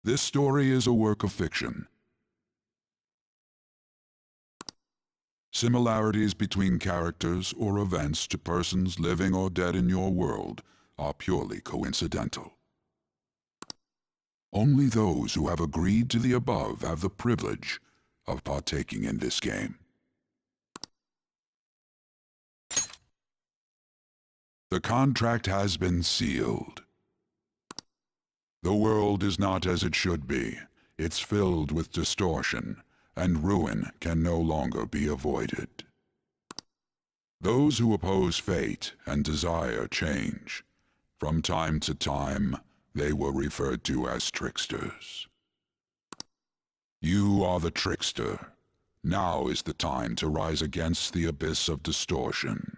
This story is a work of fiction. Similarities between characters or events to persons living or dead in your world are purely coincidental. Only those who have agreed to the above have the privilege of partaking in this game. The contract has been sealed. The world is not as it should be. It's filled with distortion, and ruin can no longer be avoided. Those who oppose fate and desire change. From time to time, they were referred to as tricksters. You are the trickster. Now is the time to rise against the abyss of distortion.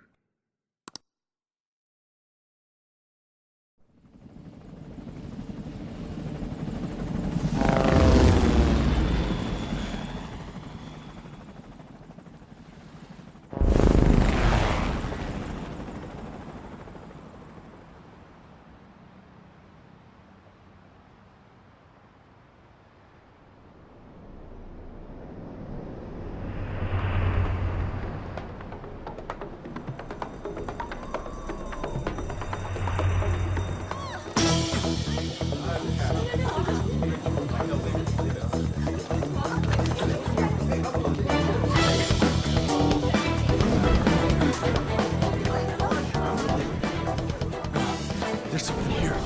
There's something here.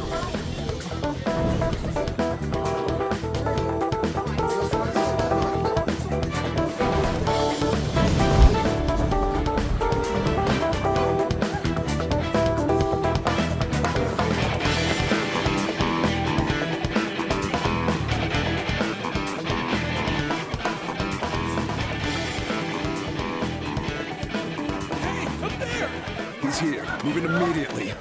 Hey, up there! He's here, moving immediately.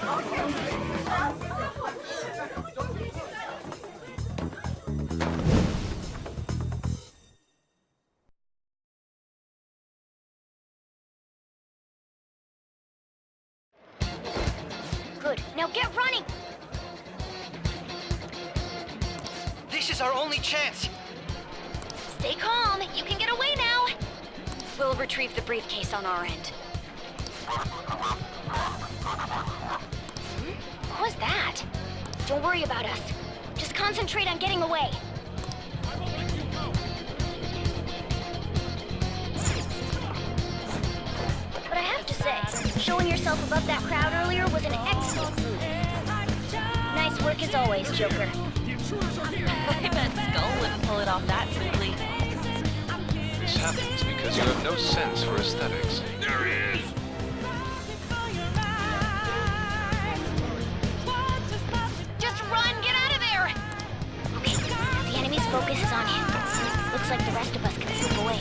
Good. Now get running! This is our only chance. Stay calm. You can get away now. We'll retrieve the briefcase on our end. What was that? Don't worry about us. Just concentrate on getting away. But I have to say, showing yourself above that crowd earlier was an excellent move. Nice work as always, Joker. I bet Skull wouldn't pull it off that simply. This happens because you have no sense for aesthetics. There he is! Just run! Get out of there! Okay, the enemy's focus is on him. Looks like the rest of us can slip away.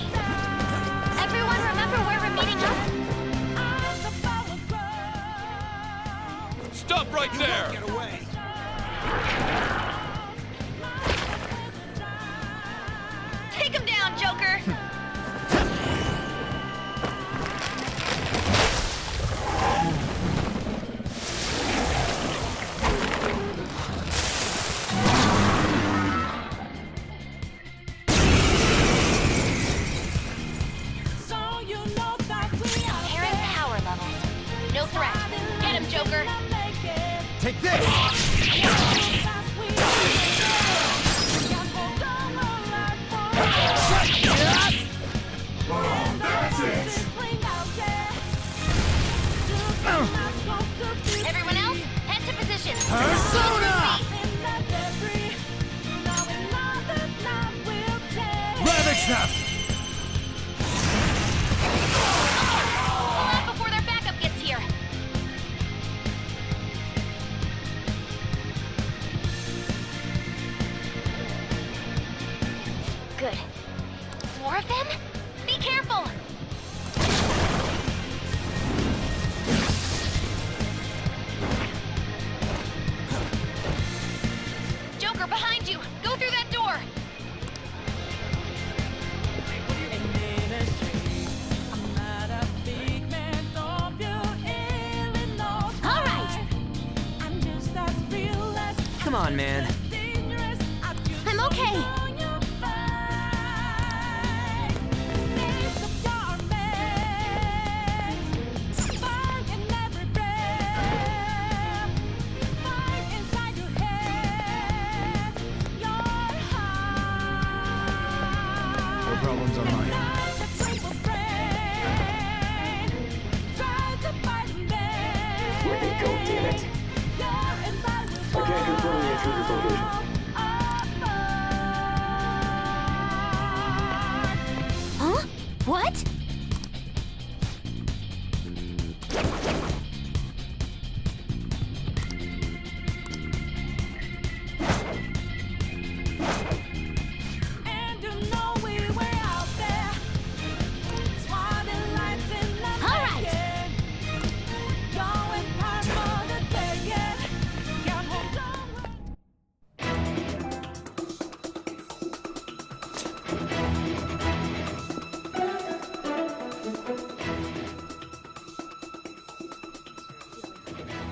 Everyone remember where we're meeting up? Stop right there! Get away. Take him down, Joker! Apparent power levels. No threat. Get him, Joker! Take this! Everyone else, head to position. Persona! Ravage them! Pull out before their backup gets here. Good. More of them? Be careful! Joker, behind you! Go through that door! All right! Come on, man. I'm okay! Problems on my end. Where'd they go, damn it? I can't confirm the intruder's location. Huh? What?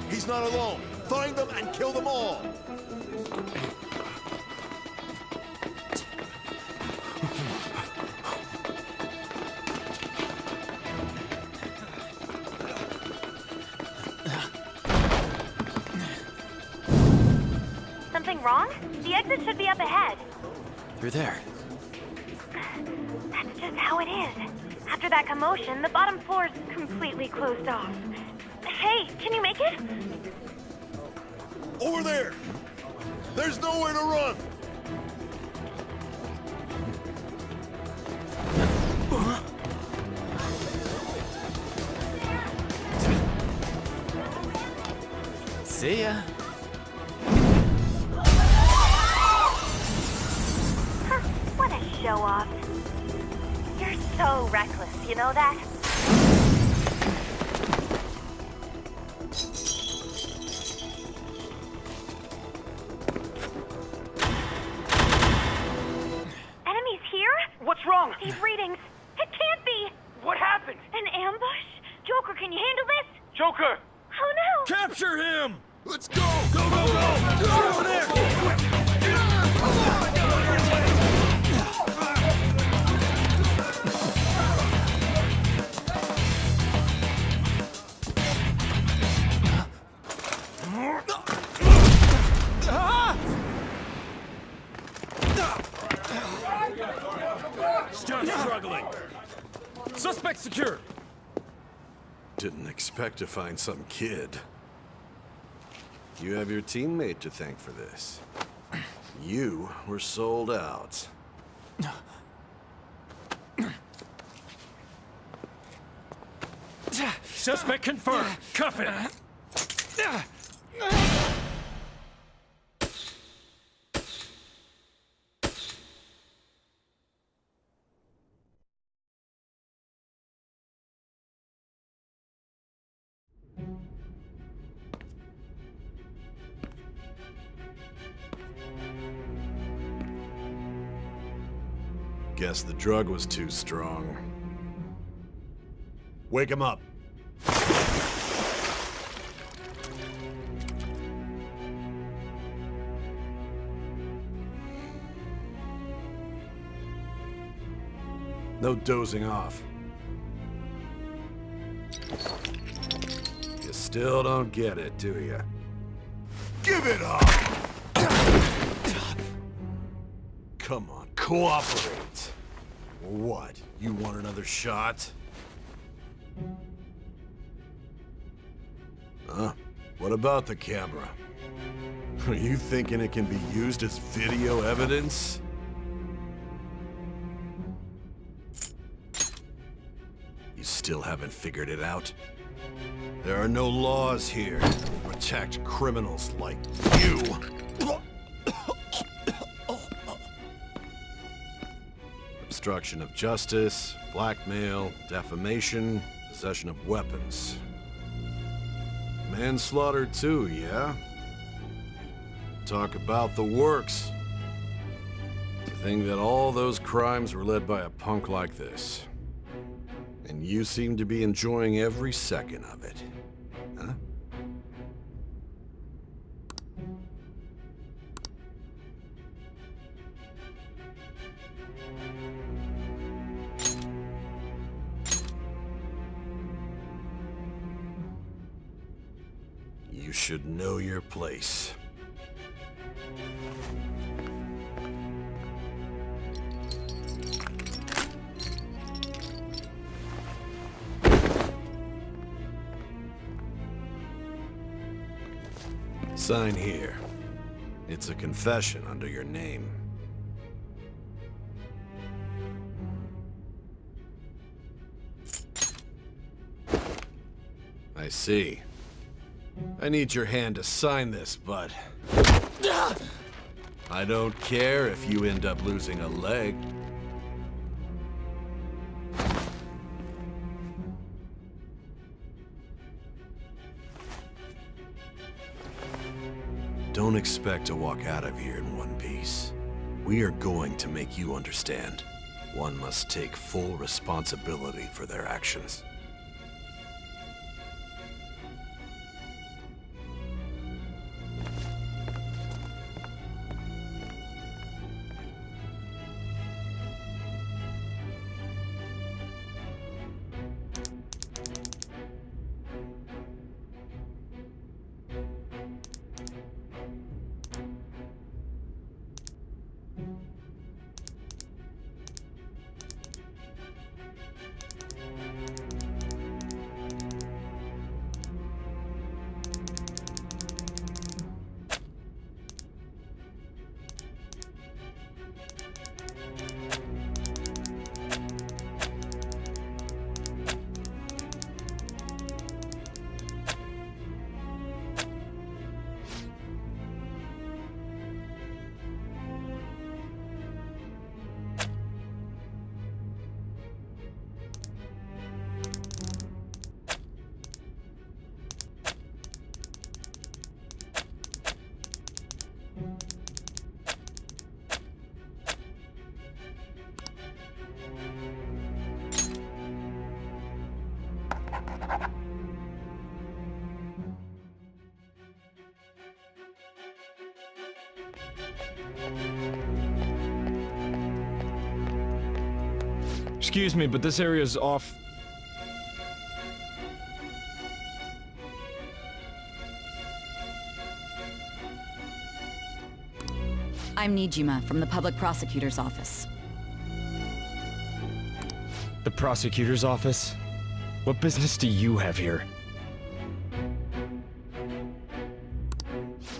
He's not alone. Find them and kill them all. Something wrong? The exit should be up ahead. Through there. That's just how it is. After that commotion, the bottom floor's completely closed off. Hey, can you make it? Over there! There's nowhere to run! See ya. Huh, what a show-off. You're so reckless, you know that? Enemies here? What's wrong? These readings. It can't be. What happened? An ambush? Joker, can you handle this? Joker! Oh no! Capture him! Let's go! Go, go, go! Get over there! Just struggling. Suspect secure. Didn't expect to find some kid. You have your teammate to thank for this. You were sold out. Suspect confirmed. Cuff it. Guess the drug was too strong. Wake him up. No dozing off. You still don't get it, do you? Give it up! Come on, cooperate. What? You want another shot? Huh? What about the camera? Are you thinking it can be used as video evidence? You still haven't figured it out? There are no laws here to protect criminals like you. Obstruction of justice, blackmail, defamation, possession of weapons. Manslaughter too, yeah? Talk about the works. To think that all those crimes were led by a punk like this. And you seem to be enjoying every second of it. Huh? You should know your place. Sign here. It's a confession under your name. I see. I need your hand to sign this, but... I don't care if you end up losing a leg. Don't expect to walk out of here in one piece. We are going to make you understand. One must take full responsibility for their actions. Excuse me, but this area's off. I'm Nijima from the Public Prosecutor's Office. The prosecutor's office? What business do you have here?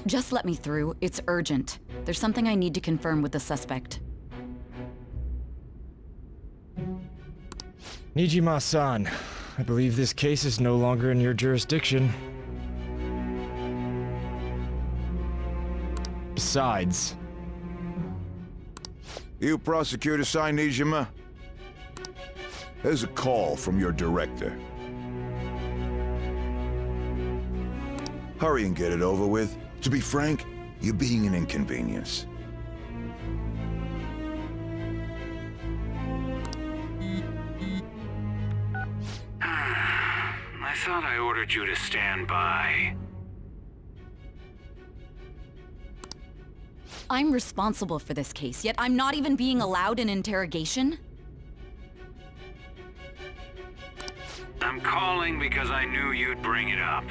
Just let me through. It's urgent. There's something I need to confirm with the suspect. Nijima-san, I believe this case is no longer in your jurisdiction. Besides... You prosecutor signed Nijima? There's a call from your director. Hurry and get it over with. To be frank, you're being an inconvenience. I thought I ordered you to stand by. I'm responsible for this case, yet I'm not even being allowed an interrogation? I'm calling because I knew you'd bring it up.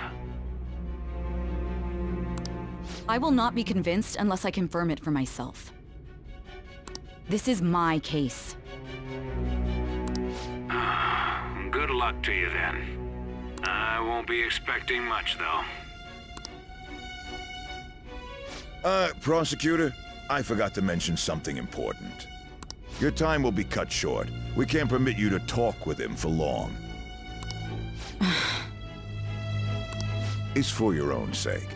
I will not be convinced unless I confirm it for myself. This is my case. Good luck to you then. I won't be expecting much, though. Prosecutor, I forgot to mention something important. Your time will be cut short. We can't permit you to talk with him for long. It's for your own sake.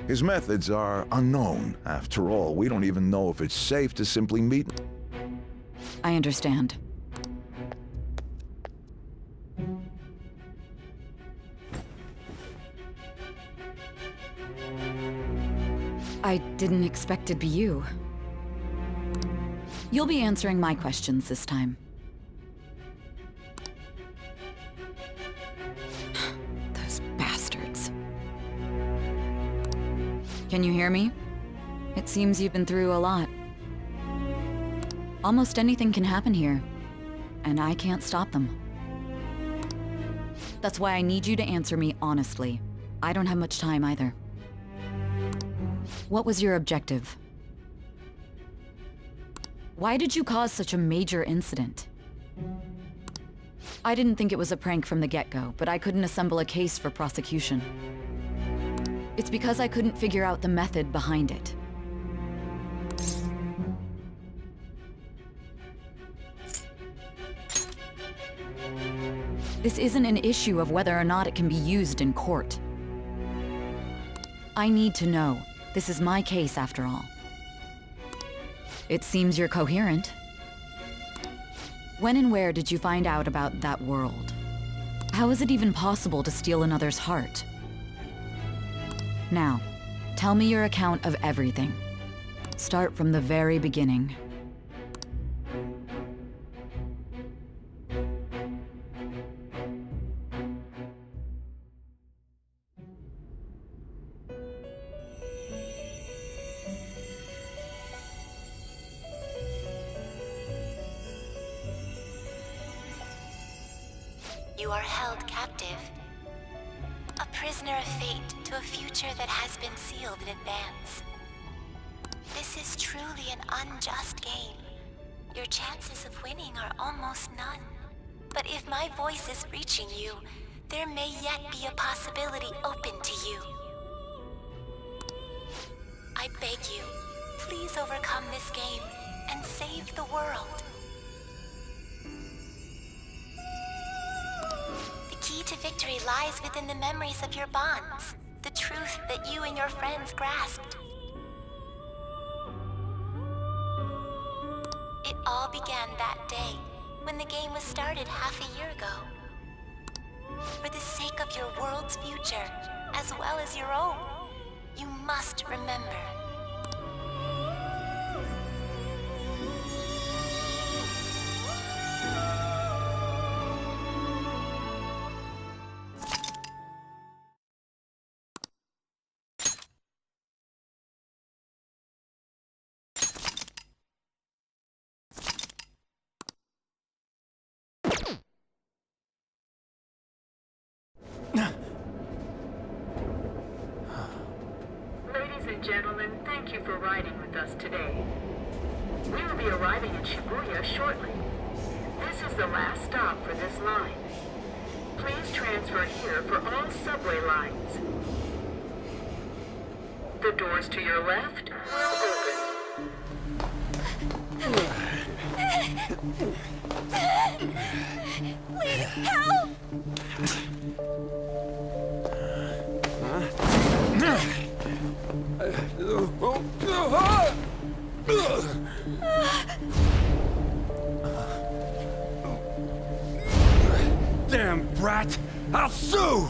His methods are unknown. After all, we don't even know if it's safe to simply meet. I understand. I didn't expect it'd be you. You'll be answering my questions this time. Those bastards. Can you hear me? It seems you've been through a lot. Almost anything can happen here, and I can't stop them. That's why I need you to answer me honestly. I don't have much time either. What was your objective? Why did you cause such a major incident? I didn't think it was a prank from the get-go, but I couldn't assemble a case for prosecution. It's because I couldn't figure out the method behind it. This isn't an issue of whether or not it can be used in court. I need to know. This is my case, after all. It seems you're coherent. When and where did you find out about that world? How is it even possible to steal another's heart? Now, tell me your account of everything. Start from the very beginning. You are held captive. A prisoner of fate to a future that has been sealed in advance. This is truly an unjust game. Your chances of winning are almost none. But if my voice is reaching you, there may yet be a possibility open to you. I beg you, please overcome this game and save the world. The key to victory lies within the memories of your bonds, the truth that you and your friends grasped. It all began that day, when the game was started half a year ago. For the sake of your world's future, as well as your own, you must remember. Ladies and gentlemen, thank you for riding with us today. We will be arriving in Shibuya shortly. This is the last stop for this line. Please transfer here for all subway lines. The doors to your left will open. Please help! Damn brat! I'll sue!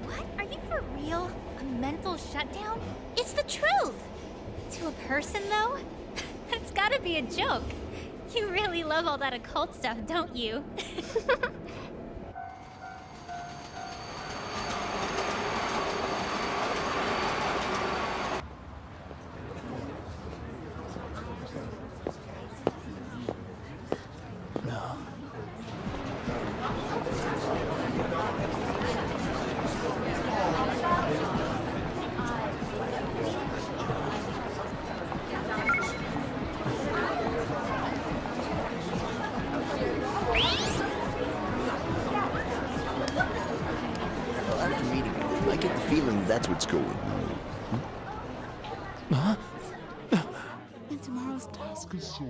What? Are you for real? A mental shutdown? It's the truth! To a person, though? That's gotta be a joke. You really love all that occult stuff, don't you? I get the feeling that's what's going on. Huh? And tomorrow's task is so...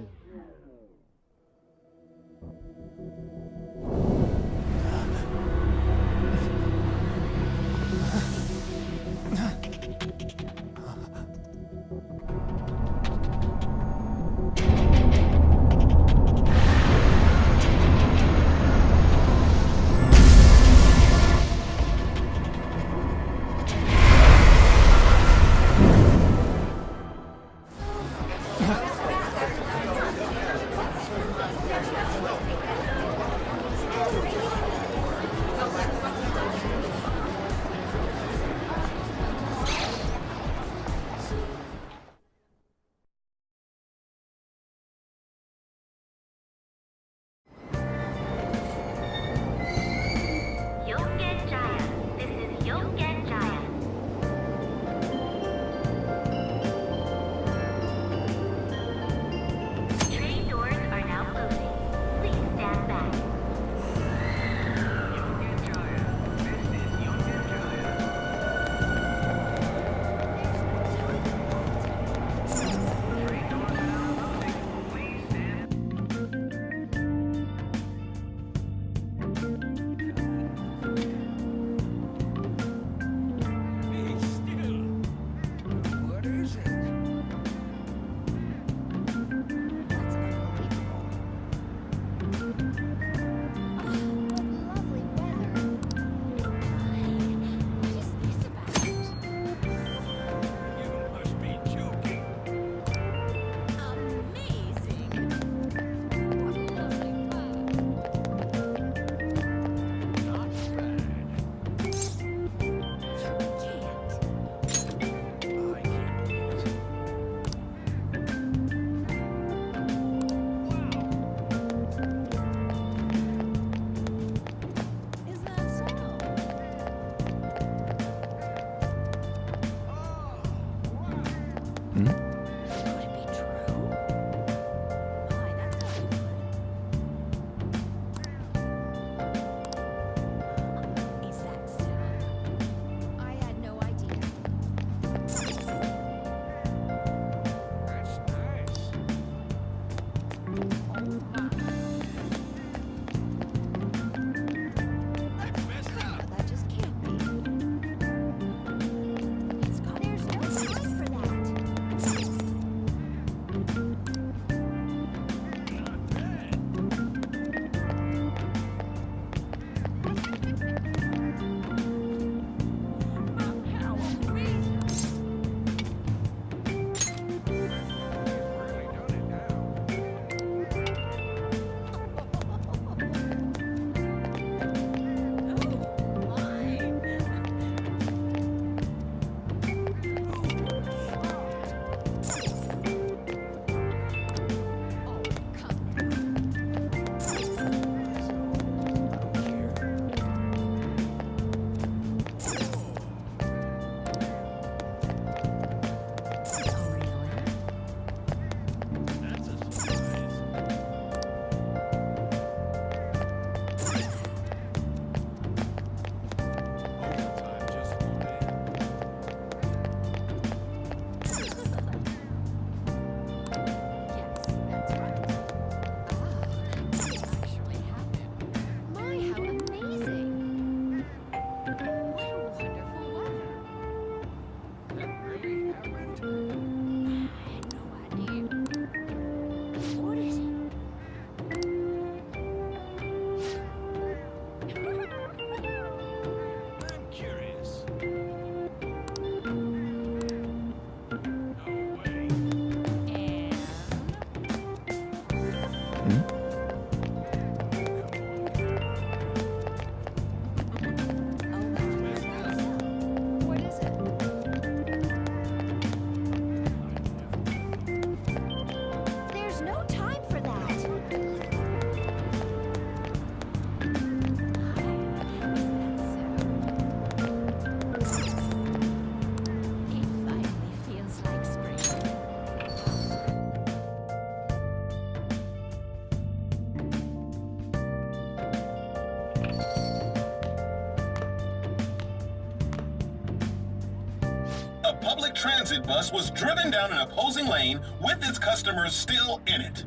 transit bus was driven down an opposing lane with its customers still in it.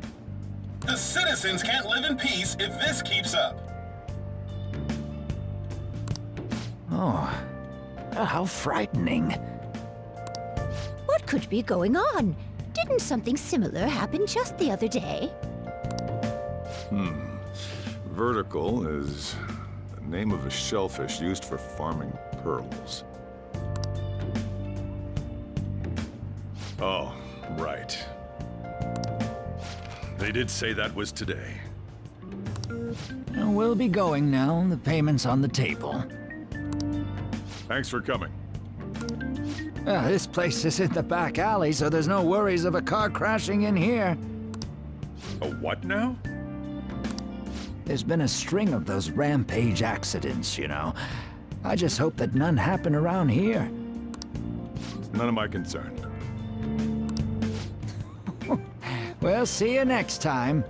The citizens can't live in peace if this keeps up. Oh, how frightening. What could be going on? Didn't something similar happen just the other day? Vertical is the name of a shellfish used for farming pearls. Oh, right. They did say that was today. We'll be going now. The payment's on the table. Thanks for coming. This place is in the back alley, so there's no worries of a car crashing in here. A what now? There's been a string of those rampage accidents, you know. I just hope that none happen around here. It's none of my concern. We'll see you next time.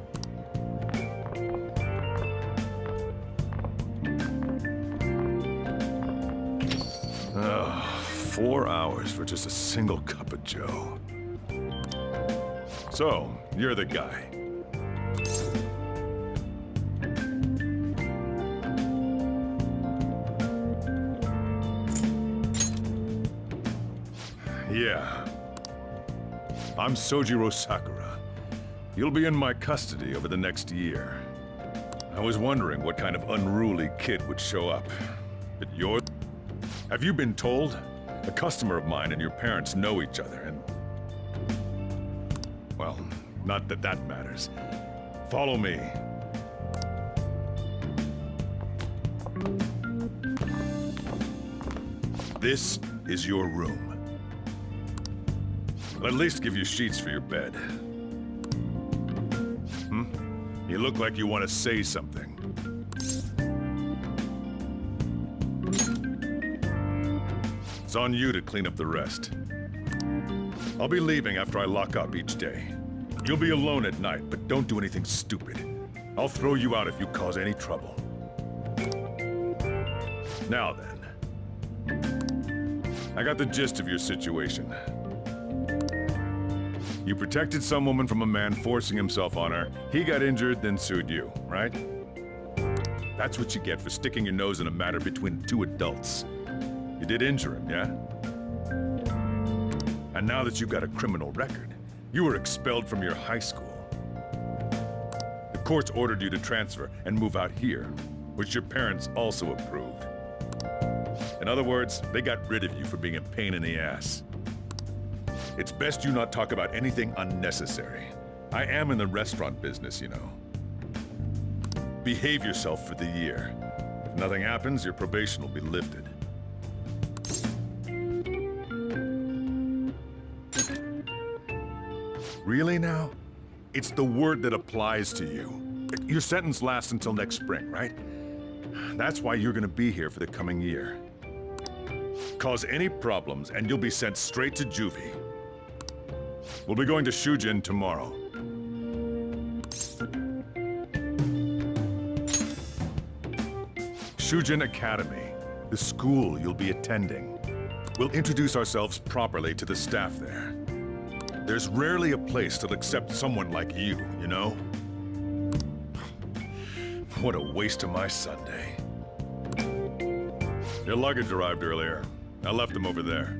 Oh, 4 hours for just a single cup of joe. So, you're the guy. Yeah. I'm Sojiro Sakura. You'll be in my custody over the next year. I was wondering what kind of unruly kid would show up. But you're... Have you been told? A customer of mine and your parents know each other, and... Well, not that that matters. Follow me. This is your room. I'll at least give you sheets for your bed. You look like you want to say something. It's on you to clean up the rest. I'll be leaving after I lock up each day. You'll be alone at night, but don't do anything stupid. I'll throw you out if you cause any trouble. Now then. I got the gist of your situation. You protected some woman from a man forcing himself on her. He got injured, then sued you, right? That's what you get for sticking your nose in a matter between two adults. You did injure him, yeah? And now that you've got a criminal record, you were expelled from your high school. The courts ordered you to transfer and move out here, which your parents also approved. In other words, they got rid of you for being a pain in the ass. It's best you not talk about anything unnecessary. I am in the restaurant business, you know. Behave yourself for the year. If nothing happens, your probation will be lifted. Really now? It's the word that applies to you. Your sentence lasts until next spring, right? That's why you're gonna be here for the coming year. Cause any problems and you'll be sent straight to juvie. We'll be going to Shujin tomorrow. Shujin Academy, the school you'll be attending. We'll introduce ourselves properly to the staff there. There's rarely a place that'll accept someone like you, you know? What a waste of my Sunday. Your luggage arrived earlier. I left them over there.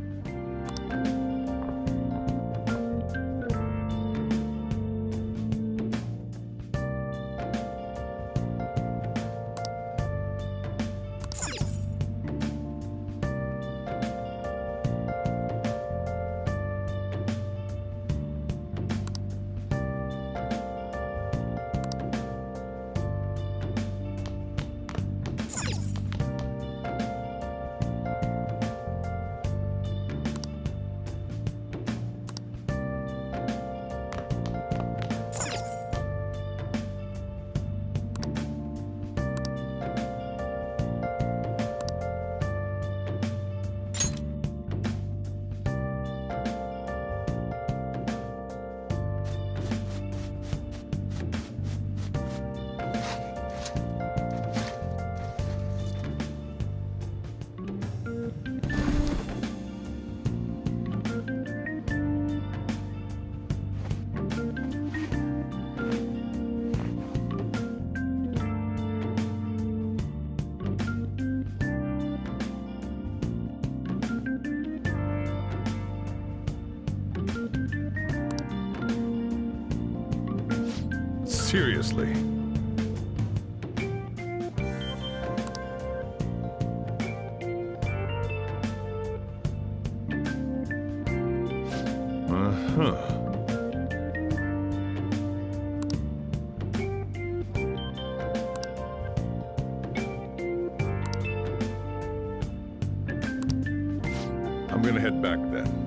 Seriously. Uh-huh. I'm gonna head back then.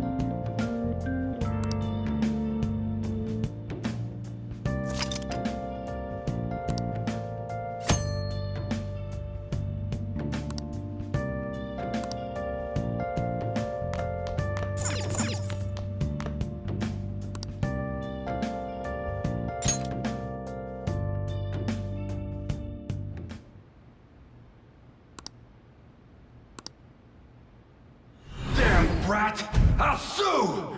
Brat! I'll sue!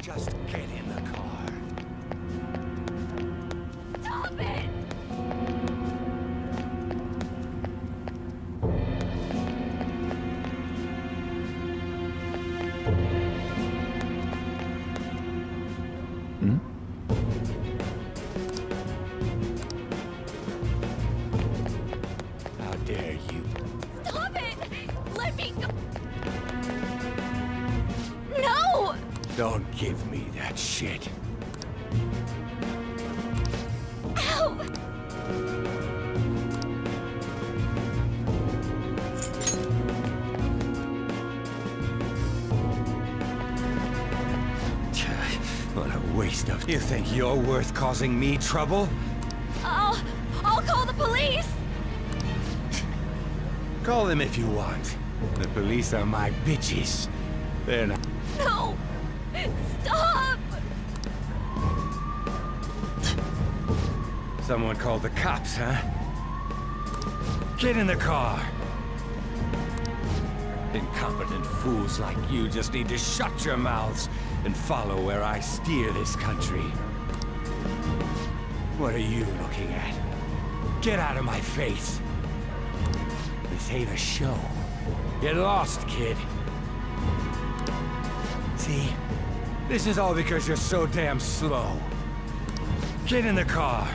Just get in the car. Stop it! How dare you? Stop it! Let me go! No! Don't give me that shit. Ow! What a waste of... You think you're worth causing me trouble? I'll call the police! Call them if you want. The police are my bitches. They're not... No! Stop! Someone called the cops, huh? Get in the car! Incompetent fools like you just need to shut your mouths and follow where I steer this country. What are you looking at? Get out of my face! This ain't a show. Get lost, kid. See? This is all because you're so damn slow. Get in the car!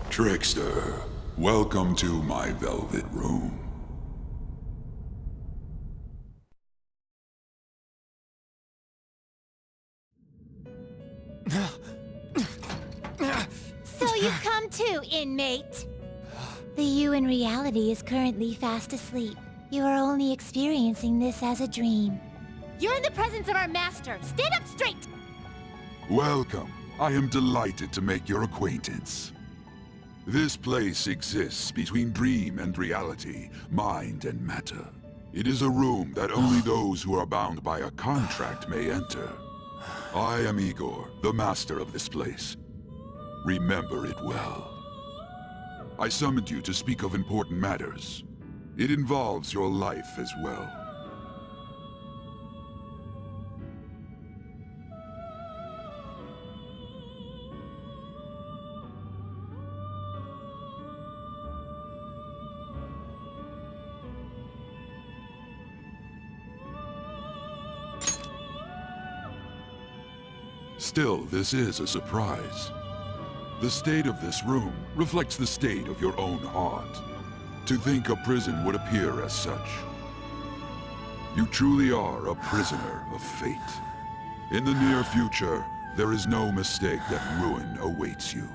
Trickster, welcome to my velvet room. So you've come too, inmate. The you in reality is currently fast asleep. You are only experiencing this as a dream. You're in the presence of our master. Stand up straight! Welcome. I am delighted to make your acquaintance. This place exists between dream and reality, mind and matter. It is a room that only those who are bound by a contract may enter. I am Igor, the master of this place. Remember it well. I summoned you to speak of important matters. It involves your life as well. Still, this is a surprise. The state of this room reflects the state of your own heart. To think a prison would appear as such. You truly are a prisoner of fate. In the near future, there is no mistake that ruin awaits you.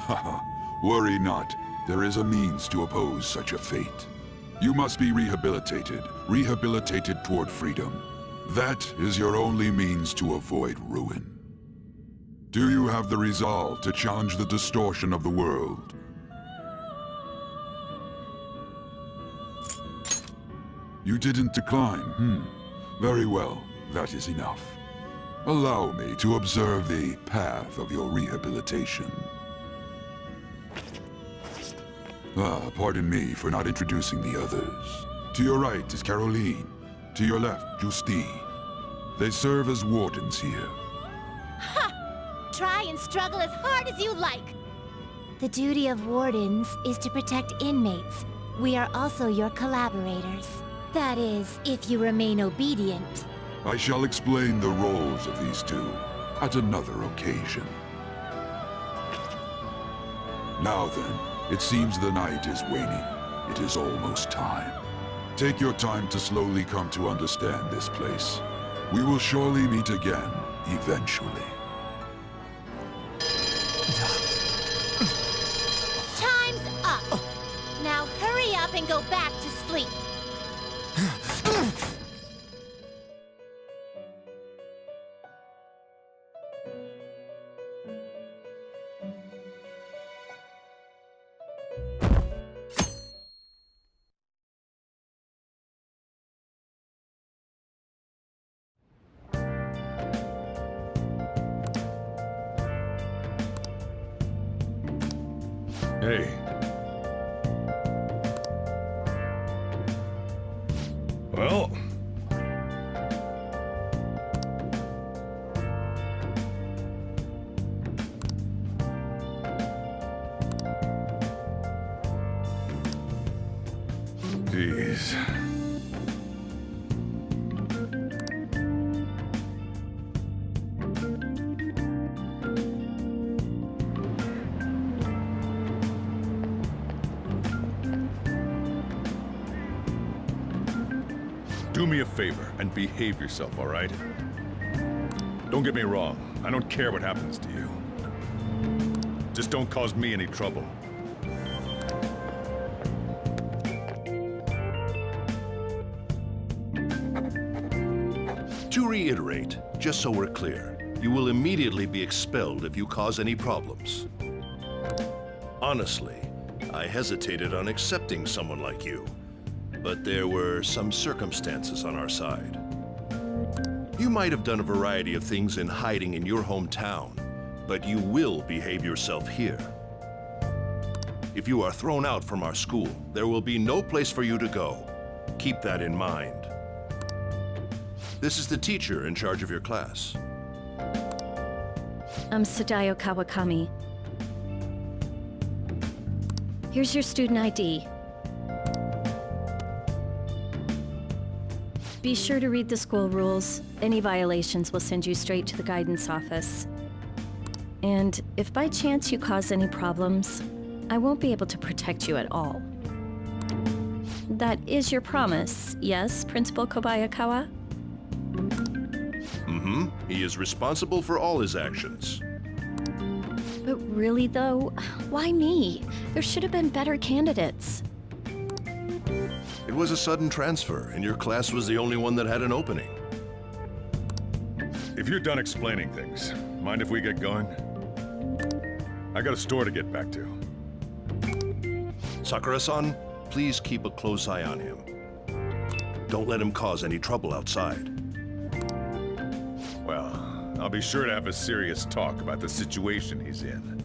Haha, worry not. There is a means to oppose such a fate. You must be rehabilitated toward freedom. That is your only means to avoid ruin. Do you have the resolve to challenge the distortion of the world? You didn't decline, Very well, that is enough. Allow me to observe the path of your rehabilitation. Pardon me for not introducing the others. To your right is Caroline. To your left, Justine. They serve as wardens here. Ha! Try and struggle as hard as you like. The duty of wardens is to protect inmates. We are also your collaborators. That is, if you remain obedient. I shall explain the roles of these two at another occasion. Now then, it seems the night is waning. It is almost time. Take your time to slowly come to understand this place. We will surely meet again, eventually. Time's up! Now hurry up and go back to sleep. Hey. Well. Jeez. Do me a favor and behave yourself, all right? Don't get me wrong. I don't care what happens to you. Just don't cause me any trouble. To reiterate, just so we're clear, you will immediately be expelled if you cause any problems. Honestly, I hesitated on accepting someone like you, but there were some circumstances on our side. You might have done a variety of things in hiding in your hometown, but you will behave yourself here. If you are thrown out from our school, there will be no place for you to go. Keep that in mind. This is the teacher in charge of your class. I'm Sadayo Kawakami. Here's your student ID. Be sure to read the school rules. Any violations will send you straight to the guidance office. And if by chance you cause any problems, I won't be able to protect you at all. That is your promise, yes, Principal Kobayakawa? Mm-hmm. He is responsible for all his actions. But really, though, why me? There should have been better candidates. It was a sudden transfer, and your class was the only one that had an opening. If you're done explaining things, mind if we get going? I got a store to get back to. Sakura-san, please keep a close eye on him. Don't let him cause any trouble outside. Well, I'll be sure to have a serious talk about the situation he's in.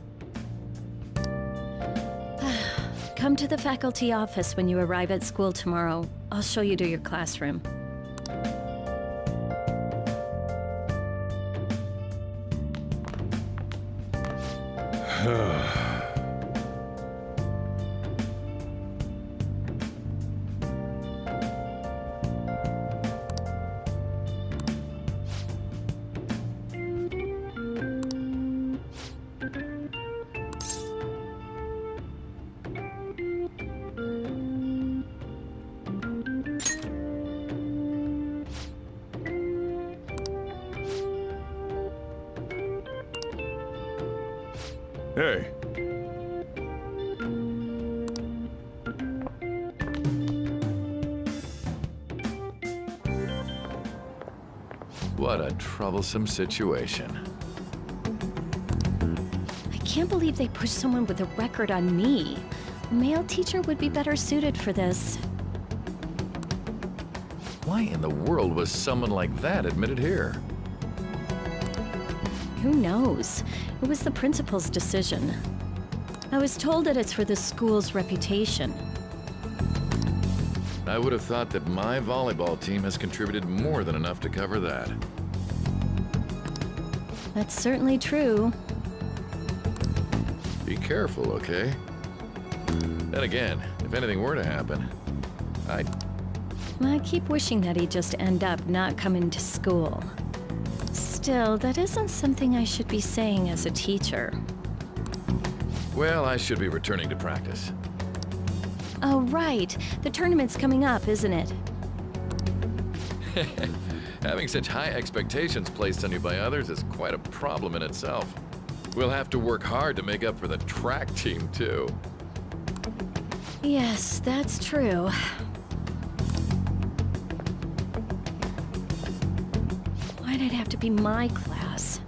Come to the faculty office when you arrive at school tomorrow. I'll show you to your classroom. Hey. What a troublesome situation. I can't believe they pushed someone with a record on me. A male teacher would be better suited for this. Why in the world was someone like that admitted here? Who knows? It was the principal's decision. I was told that it's for the school's reputation. I would have thought that my volleyball team has contributed more than enough to cover that. That's certainly true. Be careful, okay? Then again, if anything were to happen, I keep wishing that he'd just end up not coming to school. Still, that isn't something I should be saying as a teacher. Well, I should be returning to practice. Oh, right. The tournament's coming up, isn't it? Having such high expectations placed on you by others is quite a problem in itself. We'll have to work hard to make up for the track team, too. Yes, that's true. Why'd it have to be my class?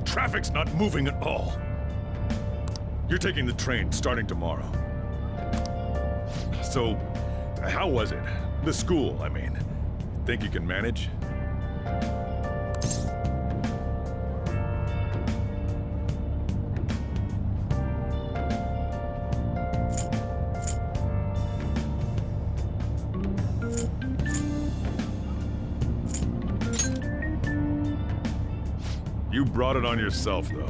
Traffic's not moving at all. You're taking the train starting tomorrow. So, how was it? The school, I mean. Think you can manage? You brought it on yourself, though.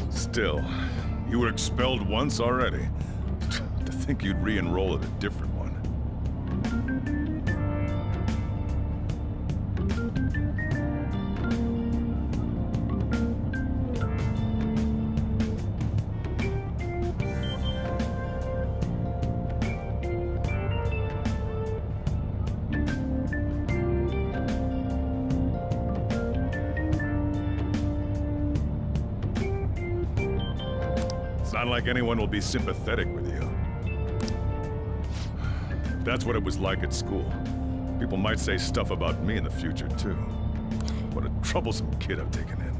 Still, you were expelled once already. To think you'd re-enroll at a different one. Not like anyone will be sympathetic with you. That's what it was like at school. People might say stuff about me in the future, too. What a troublesome kid I've taken in.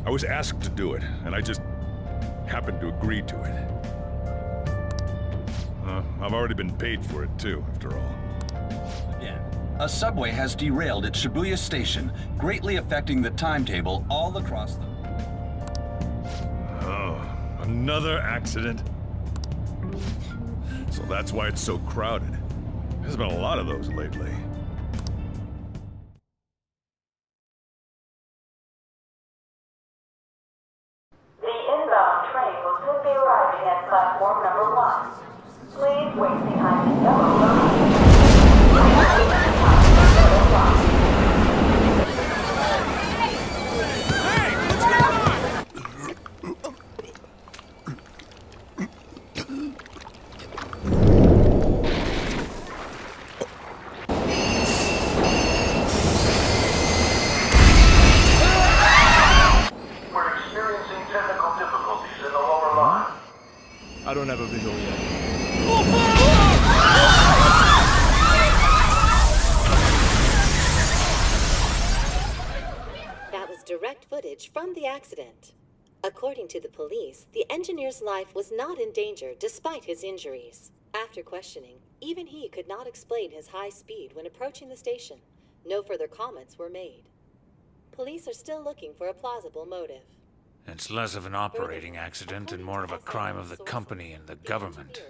I was asked to do it, and I just happened to agree to it. I've already been paid for it, too, after all. A subway has derailed at Shibuya Station, greatly affecting the timetable all across the... Oh, another accident? So that's why it's so crowded. There's been a lot of those lately. The inbound train will soon be arriving at platform number 1. Please wait behind the yellow line. Hey! I don't have a visual yet. That was direct footage from the accident. According to the police, the engineer's life was not in danger despite his injuries. After questioning, even he could not explain his high speed when approaching the station. No further comments were made. Police are still looking for a plausible motive. It's less of an operating accident and more of a crime of the company and the government.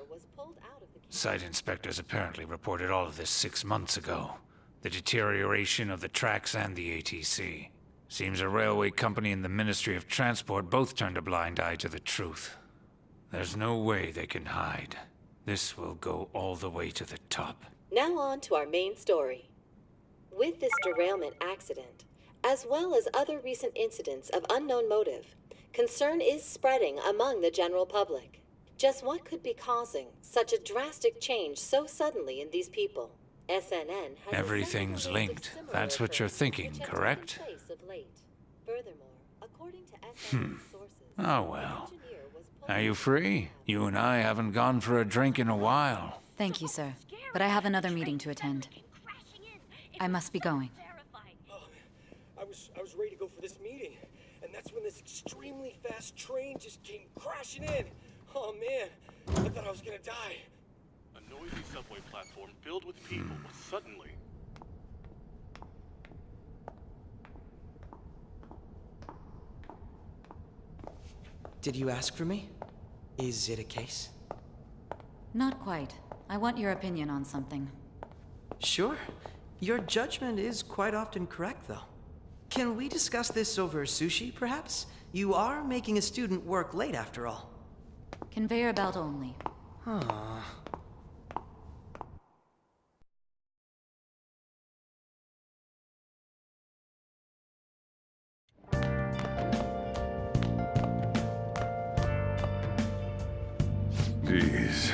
Site inspectors apparently reported all of this 6 months ago. The deterioration of the tracks and the ATC. Seems a railway company and the Ministry of Transport both turned a blind eye to the truth. There's no way they can hide. This will go all the way to the top. Now on to our main story. With this derailment accident, as well as other recent incidents of unknown motive, concern is spreading among the general public. Just what could be causing such a drastic change so suddenly in these people? SNN has Everything's linked. That's what you're thinking, correct? Furthermore, according to SNN sources, Oh well. Are you free? You and I haven't gone for a drink in a while. Thank you, sir. But I have another meeting to attend. I must be going. I was ready to go for this meeting, and that's when this extremely fast train just came crashing in. Oh man, I thought I was gonna die. A noisy subway platform filled with people was suddenly... Did you ask for me? Is it a case? Not quite. I want your opinion on something. Sure. Your judgment is quite often correct, though. Can we discuss this over sushi, perhaps? You are making a student work late, after all. Conveyor belt only. Ah. Jeez.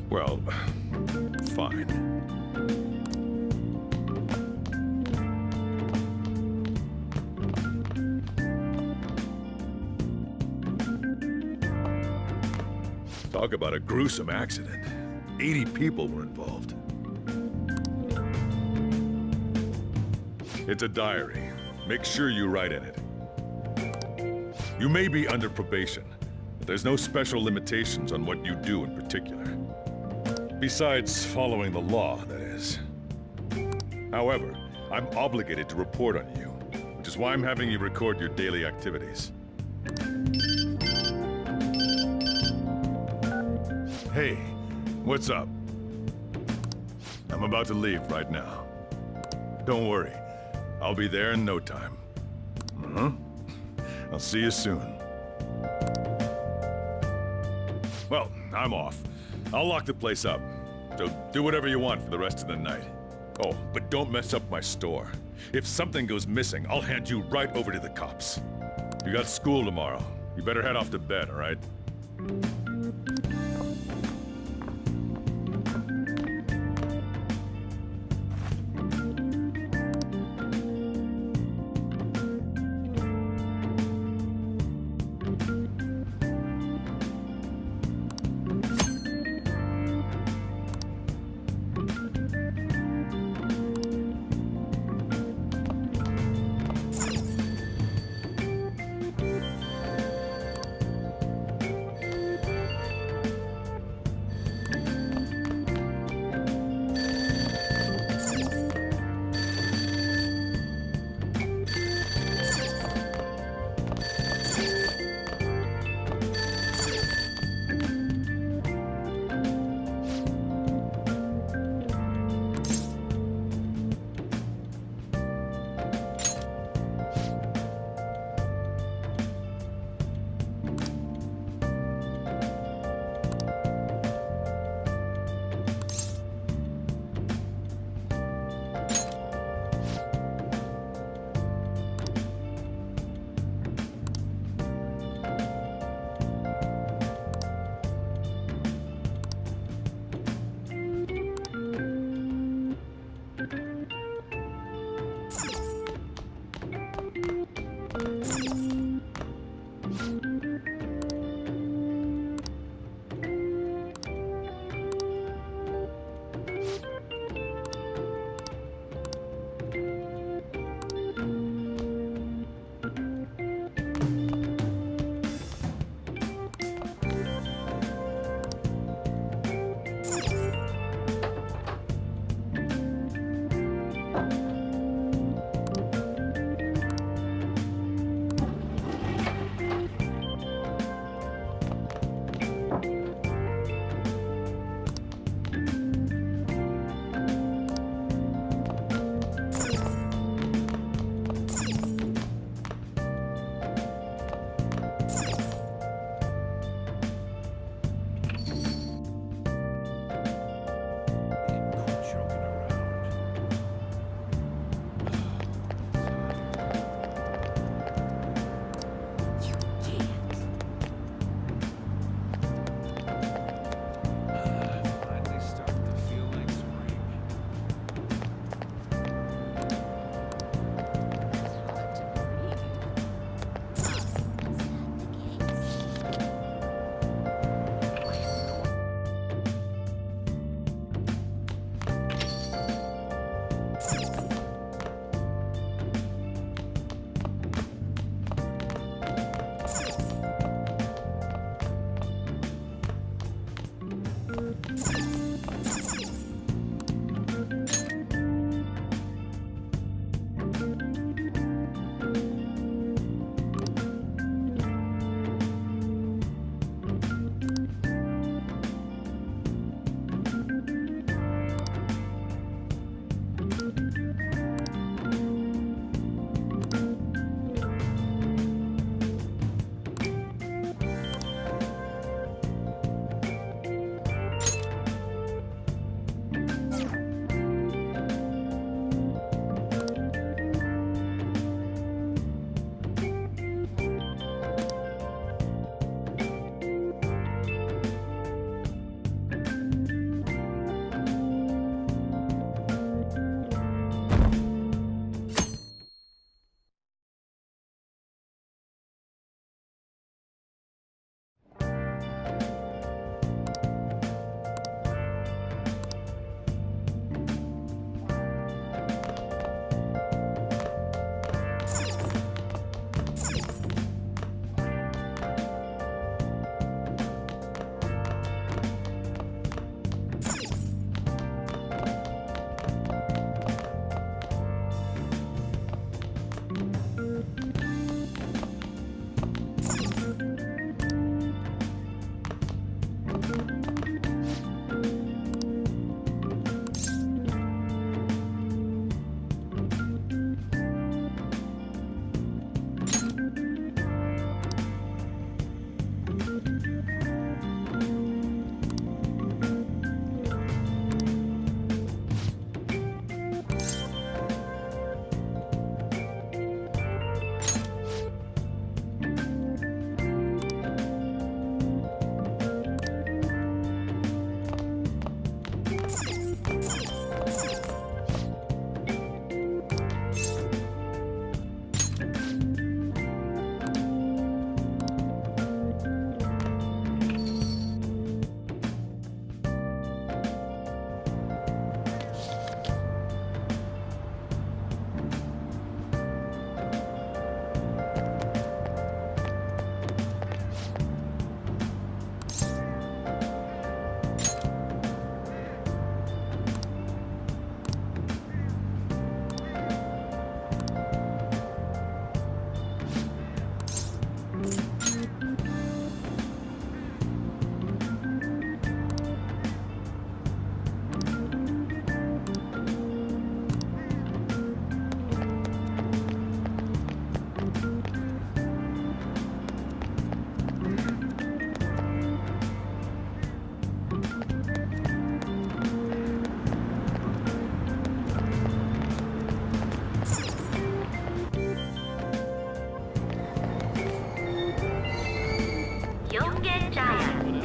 Well, fine. Talk about a gruesome accident. 80 people were involved. It's a diary. Make sure you write in it. You may be under probation, but there's no special limitations on what you do in particular. Besides following the law, that is. However, I'm obligated to report on you, which is why I'm having you record your daily activities. Hey, what's up? I'm about to leave right now. Don't worry, I'll be there in no time. I'll see you soon. Well, I'm off. I'll lock the place up, so do whatever you want for the rest of the night. Oh, but don't mess up my store. If something goes missing, I'll hand you right over to the cops. You got school tomorrow. You better head off to bed, all right?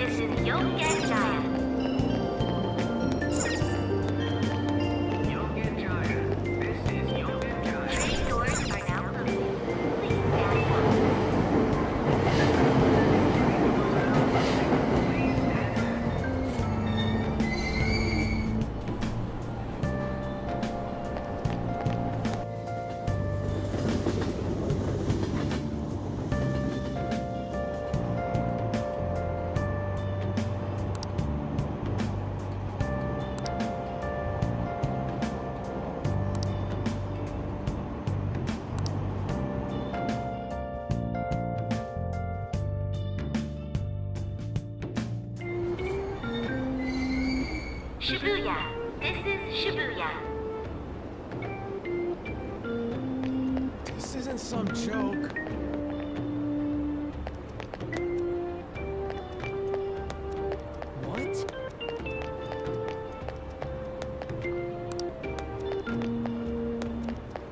This is Yogen Train doors are now closing. Please stand back. Shibuya. This is Shibuya. This isn't some joke. What?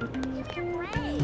Give me a break.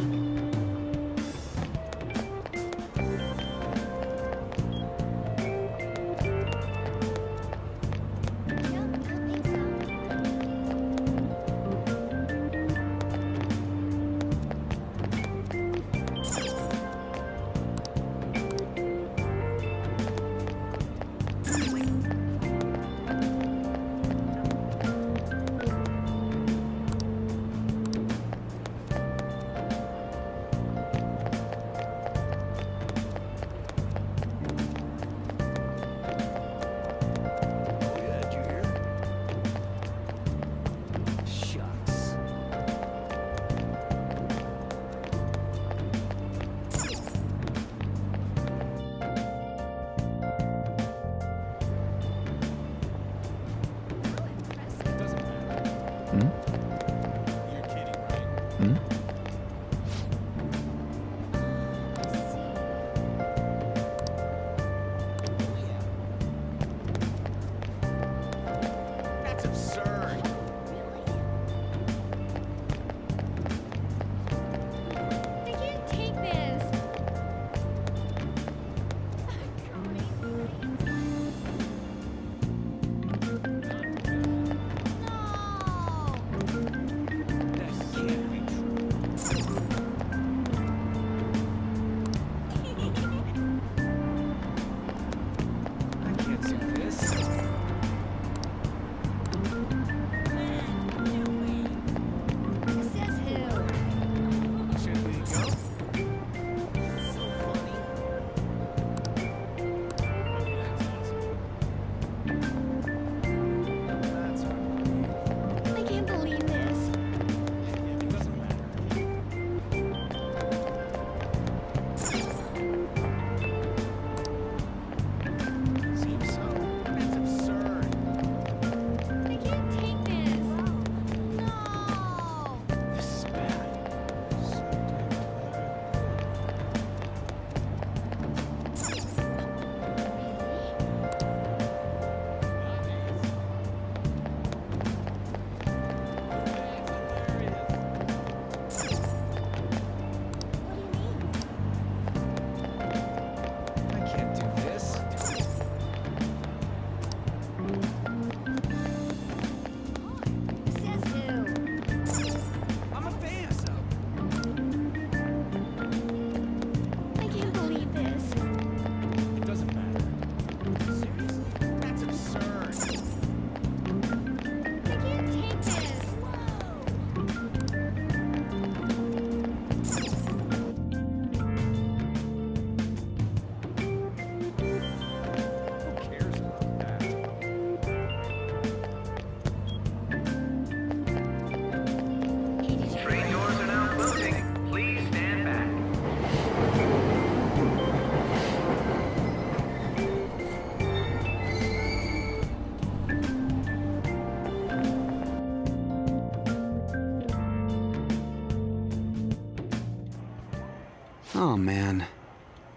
Oh, man.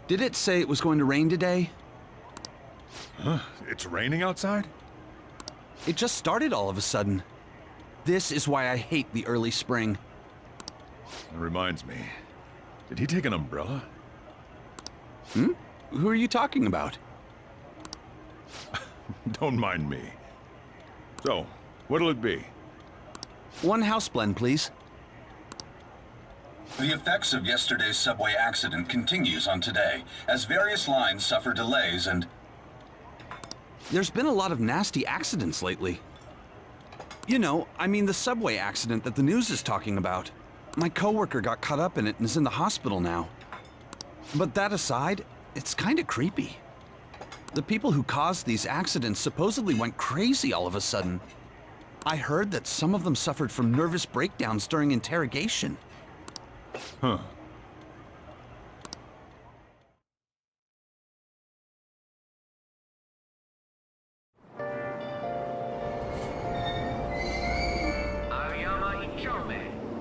Did it say it was going to rain today? Huh? It's raining outside? It just started all of a sudden. This is why I hate the early spring. It reminds me. Did he take an umbrella? Hmm? Who are you talking about? Don't mind me. So, what'll it be? One house blend, please. The effects of yesterday's subway accident continues on today, as various lines suffer delays and... There's been a lot of nasty accidents lately. You know, I mean the subway accident that the news is talking about. My coworker got caught up in it and is in the hospital now. But that aside, it's kinda creepy. The people who caused these accidents supposedly went crazy all of a sudden. I heard that some of them suffered from nervous breakdowns during interrogation. Huh.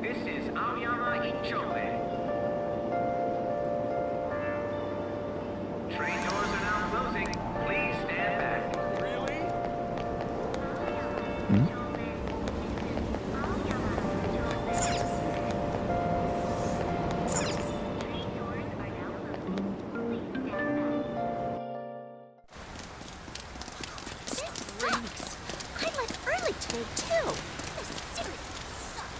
This is Aoyama Ichome. Train doors are now closing. Please stand back. Really? I left early today, too. This seriously sucks.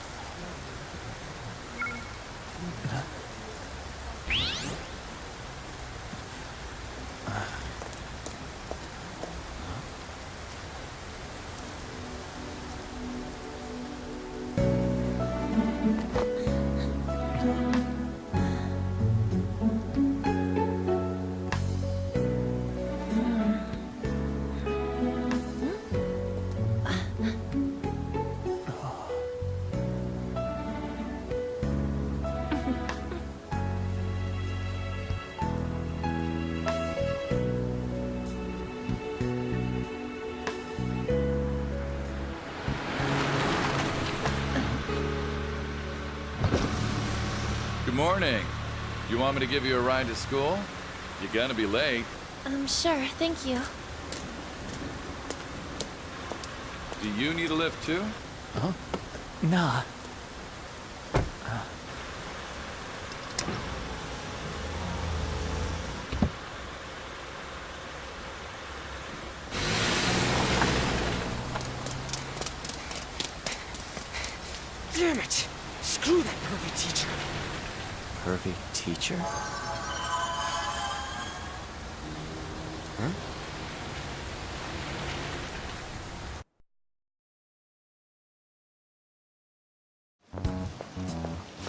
Good morning. You want me to give you a ride to school? You're gonna be late. Sure, thank you. Do you need a lift too? Huh? Nah. Damn it! Screw that pervy teacher. Pervy teacher? Huh?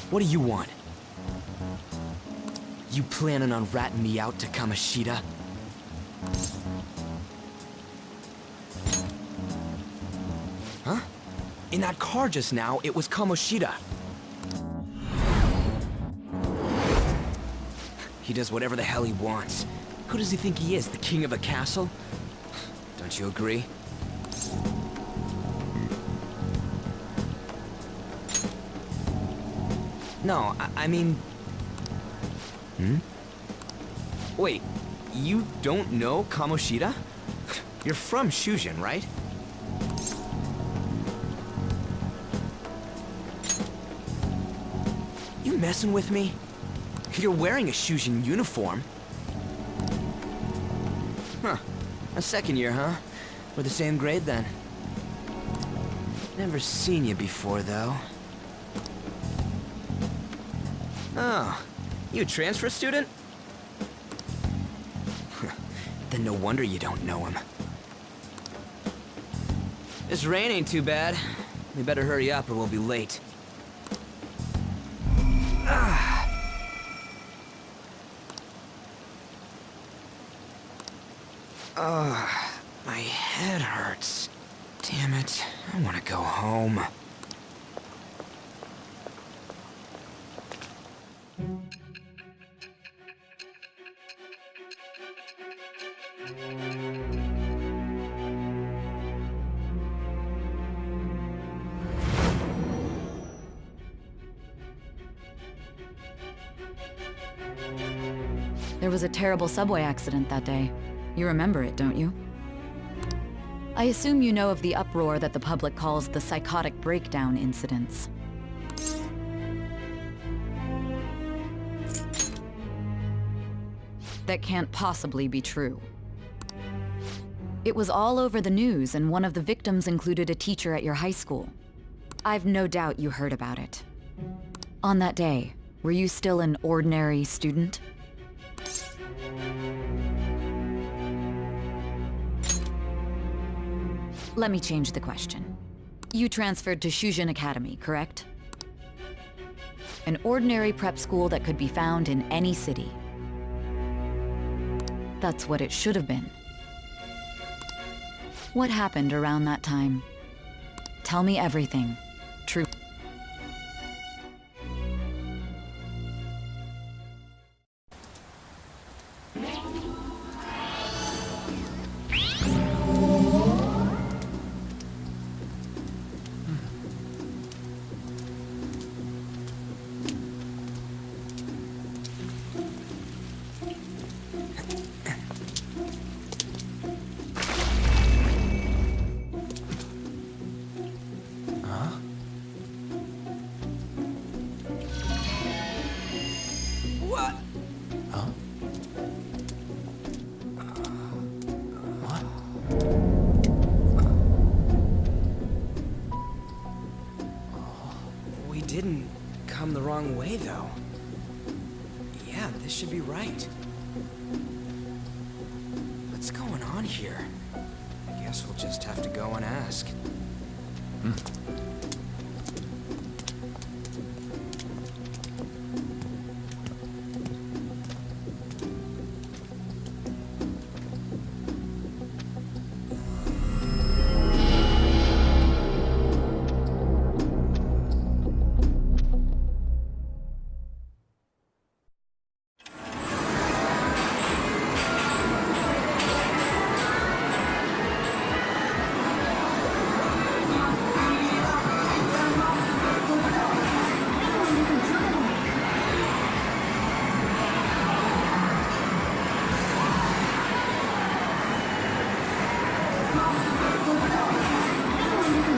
What do you want? You planning on ratting me out to Kamoshida? Huh? In that car just now, it was Kamoshida. He does whatever the hell he wants. Who does he think he is, the king of a castle? Don't you agree? No, I mean... Wait, you don't know Kamoshida? You're from Shujin, right? You messing with me? You're wearing a Shujin uniform. Huh. A second year, huh? We're the same grade then. Never seen you before, though. Oh, you a transfer student? Then no wonder you don't know him. This rain ain't too bad. We better hurry up or we'll be late. My head hurts. Damn it, I want to go home. There was a terrible subway accident that day. You remember it, don't you? I assume you know of the uproar that the public calls the psychotic breakdown incidents. That can't possibly be true. It was all over the news, and one of the victims included a teacher at your high school. I've no doubt you heard about it. On that day, were you still an ordinary student? Let me change the question. You transferred to Shujin Academy, correct? An ordinary prep school that could be found in any city. That's what it should have been. What happened around that time? Tell me everything. True. Didn't come the wrong way, though. Yeah, this should be right. What's going on here? I guess we'll just have to go and ask.